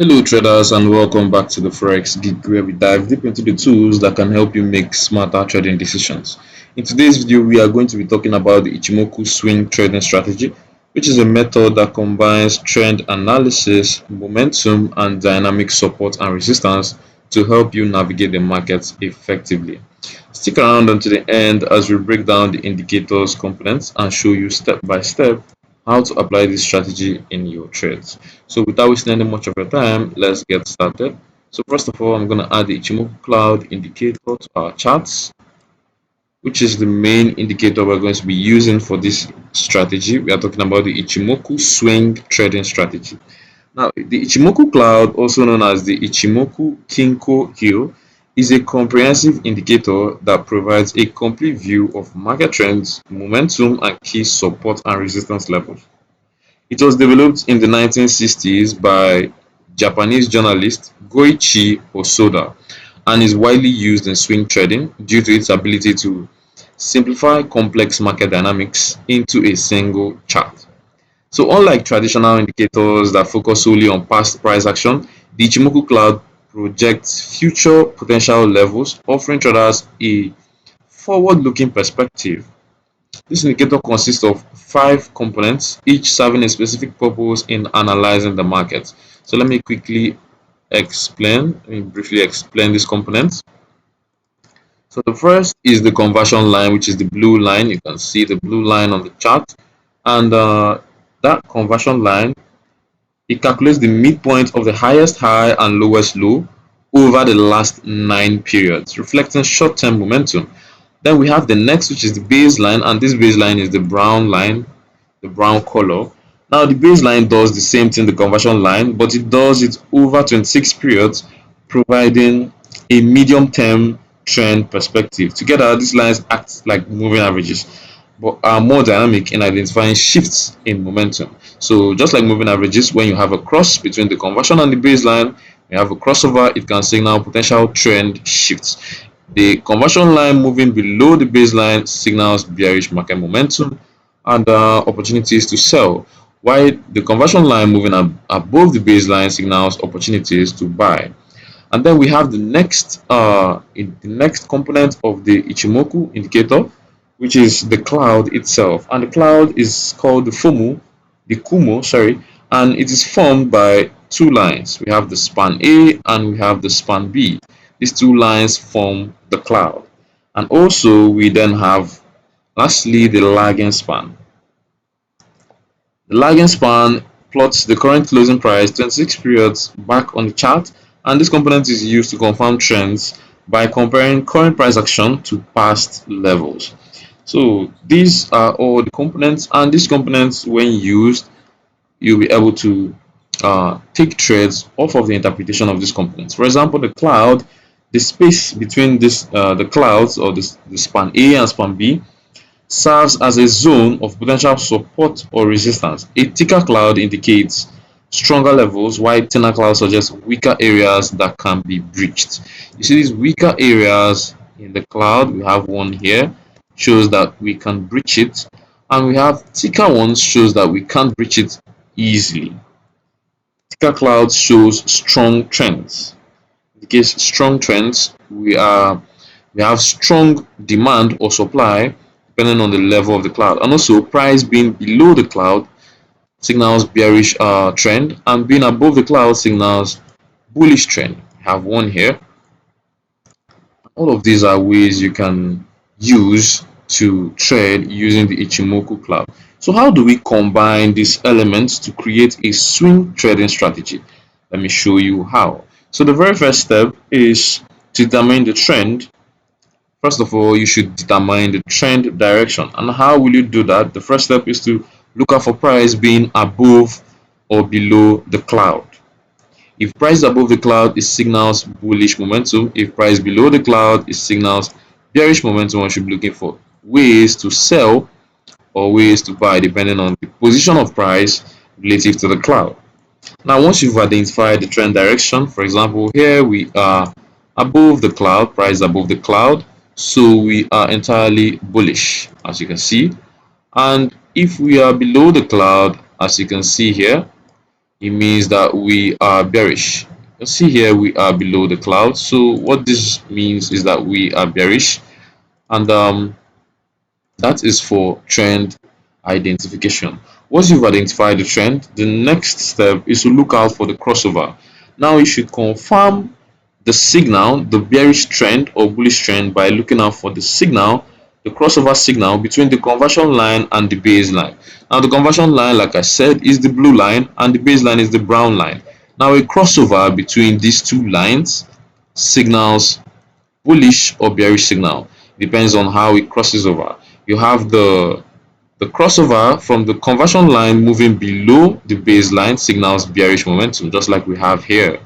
Hello traders and welcome back to the Forex Geek where we dive deep into the tools that can help you make smarter trading decisions. In today's video we are going to be talking about the Ichimoku swing trading strategy, which is a method that combines trend analysis, momentum and dynamic support and resistance to help you navigate the markets effectively. Stick around until the end as we break down the indicators components and show you step by step how to apply this strategy in your trades. So without wasting any much of your time, let's get started. So first of all, I'm going to add the Ichimoku Cloud indicator to our charts, which is the main indicator we're going to be using for this strategy. We are talking about the Ichimoku swing trading strategy. Now, the Ichimoku Cloud, also known as the Ichimoku Kinko Hill, is a comprehensive indicator that provides a complete view of market trends, momentum, and key support and resistance levels. It was developed in the 1960s by Japanese journalist Goichi Hosoda and is widely used in swing trading due to its ability to simplify complex market dynamics into a single chart. So unlike traditional indicators that focus solely on past price action, the Ichimoku Cloud projects future potential levels, offering traders a forward-looking perspective. This indicator consists of five components, each serving a specific purpose in analyzing the market. So let me briefly explain these components. So the first is the conversion line, which is the blue line. You can see the blue line on the chart. And that conversion line, it calculates the midpoint of the highest high and lowest low over the last 9 periods, reflecting short-term momentum. Then we have the next, which is the baseline, and this baseline is the brown line, the brown color. Now the baseline does the same thing, the conversion line, but it does it over 26 periods, providing a medium-term trend perspective. Together, these lines act like moving averages, but are more dynamic in identifying shifts in momentum. So just like moving averages, when you have a cross between the conversion and the baseline, you have a crossover, it can signal potential trend shifts. The conversion line moving below the baseline signals bearish market momentum and opportunities to sell, while the conversion line moving above the baseline signals opportunities to buy. And then we have the next component of the Ichimoku indicator, which is the cloud itself. And the cloud is called the Kumo, sorry, and it is formed by two lines. We have the span A and we have the span B. These two lines form the cloud. And also we then have lastly the lagging span. The lagging span plots the current closing price 26 periods back on the chart, and this component is used to confirm trends by comparing current price action to past levels. So these are all the components, and these components, when used, you'll be able to take trades off of the interpretation of these components. For example, the cloud, the space between the clouds, or the span A and span B, serves as a zone of potential support or resistance. A thicker cloud indicates stronger levels, while thinner clouds suggest weaker areas that can be breached. You see these weaker areas in the cloud, we have one here, shows that we can breach it, and we have thicker ones, shows that we can't breach it easily. Thicker clouds shows strong trends. In the case strong trends, we have strong demand or supply depending on the level of the cloud, and also price being below the cloud signals bearish trend, and being above the cloud signals bullish trend. I have one here. All of these are ways you can use to trade using the Ichimoku Cloud. So how do we combine these elements to create a swing trading strategy? Let me show you how. So the very first step is to determine the trend. First of all, you should determine the trend direction. And how will you do that? The first step is to look out for price being above or below the cloud. If price above the cloud, it signals bullish momentum. If price below the cloud, it signals bearish momentum. One should be looking for ways to sell or ways to buy depending on the position of price relative to the cloud. Now, once you've identified the trend direction, for example, here we are above the cloud, price above the cloud, so we are entirely bullish, as you can see. And if we are below the cloud, as you can see here, it means that we are bearish. You see here we are below the cloud. So what this means is that we are bearish, and that is for trend identification. Once you've identified the trend, the next step is to look out for the crossover. Now you should confirm the signal, the bearish trend or bullish trend, by looking out for the signal, the crossover signal between the conversion line and the baseline. Now the conversion line, like I said, is the blue line and the baseline is the brown line. Now a crossover between these two lines signals bullish or bearish signal. Depends on how it crosses over. You have the crossover from the conversion line moving below the baseline signals bearish momentum, just like we have here.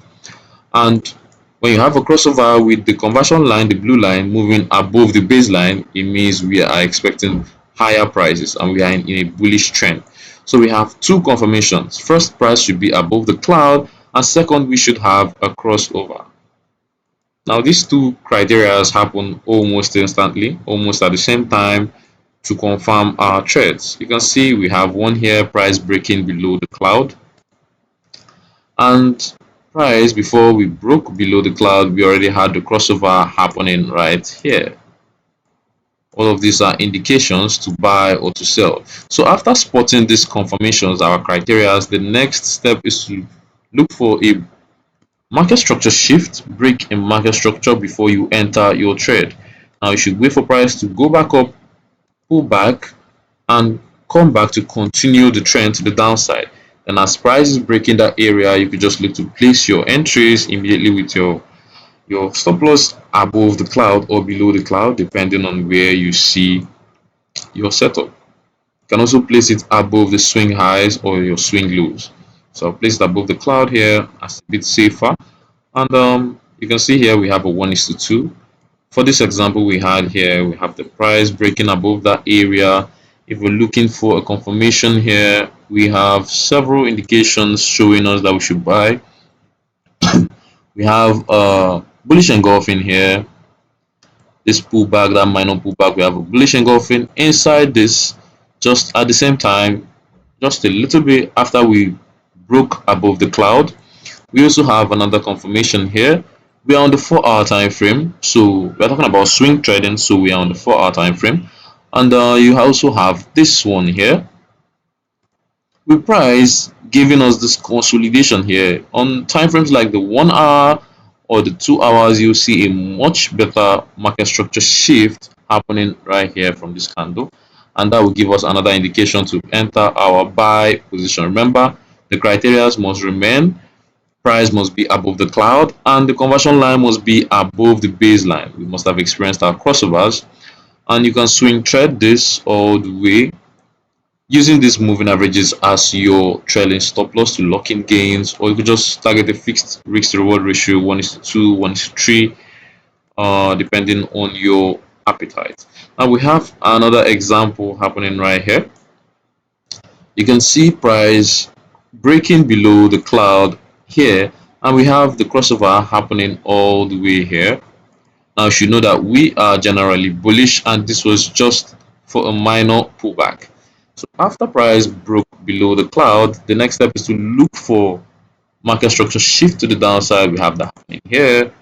And when you have a crossover with the conversion line, the blue line, moving above the baseline, it means we are expecting higher prices and we are in a bullish trend. So we have two confirmations. First, price should be above the cloud, and second, we should have a crossover. Now these two criteria happen almost instantly, almost at the same time, to confirm our trades. You can see we have one here, price breaking below the cloud, and price, before we broke below the cloud, we already had the crossover happening right here. All of these are indications to buy or to sell. So after spotting these confirmations, our criteria, the next step is to look for a market structure shift, break in market structure before you enter your trade. Now you should wait for price to go back up, pull back, and come back to continue the trend to the downside. And as price is breaking that area, you could just look to place your entries immediately with your stop loss above the cloud or below the cloud, depending on where you see your setup. You can also place it above the swing highs or your swing lows. So I'll place it above the cloud here as a bit safer. And you can see here we have a 1:2. For this example we had here, we have the price breaking above that area. If we're looking for a confirmation here, we have several indications showing us that we should buy. We have bullish engulfing here, this pullback, that minor pullback. We have a bullish engulfing inside this, just at the same time, just a little bit after we broke above the cloud. We also have another confirmation here. We are on the 4-hour time frame, so we're talking about swing trading, so we are on the 4-hour time frame. And you also have this one here with price giving us this consolidation here. On time frames like the 1 hour or the 2 hours, you see a much better market structure shift happening right here from this candle, and that will give us another indication to enter our buy position. Remember, the criteria must remain: price must be above the cloud and the conversion line must be above the baseline. We must have experienced our crossovers, and you can swing trade this all the way using these moving averages as your trailing stop loss to lock in gains, or you could just target a fixed risk to reward ratio 1:2, 1:3, depending on your appetite. Now we have another example happening right here. You can see price breaking below the cloud here, and we have the crossover happening all the way here. Now you should know that we are generally bullish and this was just for a minor pullback. So after price broke below the cloud, the next step is to look for market structure shift to the downside. We have that happening here,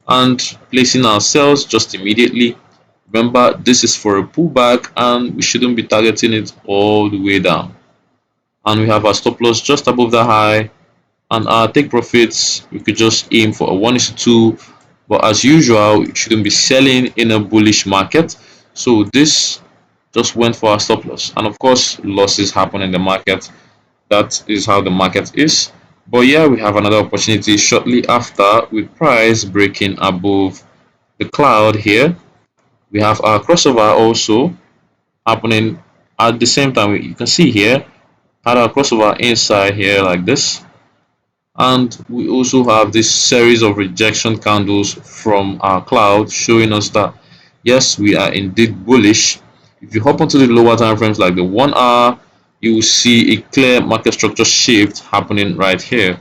and placing ourselves just immediately. Remember, this is for a pullback and we shouldn't be targeting it all the way down. And we have our stop loss just above the high, and our take profits, we could just aim for a 1:2. But as usual, you shouldn't be selling in a bullish market, so this just went for our stop loss. And of course, losses happen in the market. That is how the market is. But yeah, we have another opportunity shortly after, with price breaking above the cloud here. We have our crossover also happening at the same time. You can see here, had our crossover inside here like this, and we also have this series of rejection candles from our cloud showing us that yes, we are indeed bullish. If you hop onto the lower time frames like the 1 hour, you will see a clear market structure shift happening right here,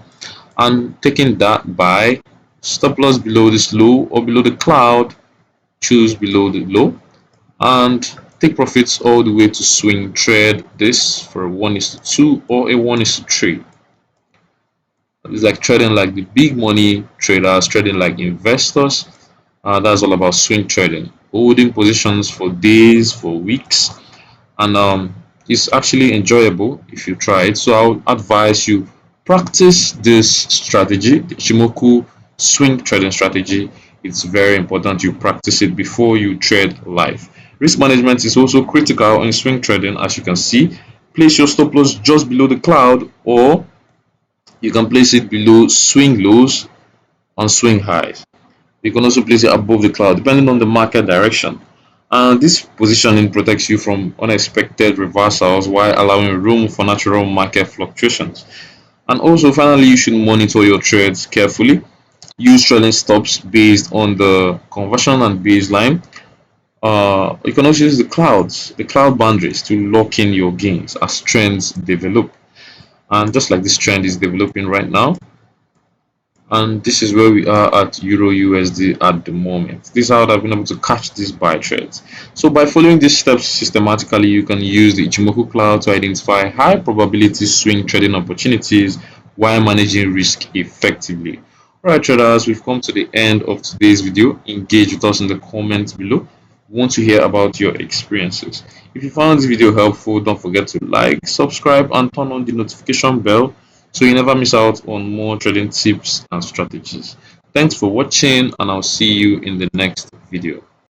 and taking that buy, stop loss below this low or below the cloud, choose below the low, and take profits all the way to swing trade this for a 1:2 or a 1:3. It's like trading like the big money traders, trading like investors. That's all about swing trading, holding positions for days, for weeks, and it's actually enjoyable if you try it. So I'll advise you practice this strategy, the Ichimoku swing trading strategy. It's very important you practice it before you trade live. Risk management is also critical in swing trading. As you can see, place your stop loss just below the cloud, or you can place it below swing lows and swing highs. You can also place it above the cloud depending on the market direction. And this positioning protects you from unexpected reversals while allowing room for natural market fluctuations. And also, finally, you should monitor your trades carefully. Use trailing stops based on the conversion and baseline. You can also use the cloud boundaries to lock in your gains as trends develop. And just like this trend is developing right now, and this is where we are at Euro USD at the moment. This is how I've been able to catch these buy trades. So by following these steps systematically, you can use the Ichimoku Cloud to identify high probability swing trading opportunities while managing risk effectively. Alright traders, we've come to the end of today's video. Engage with us in the comments below. We want to hear about your experiences. If you found this video helpful, don't forget to like, subscribe, and turn on the notification bell so you never miss out on more trading tips and strategies. Thanks for watching, and I'll see you in the next video.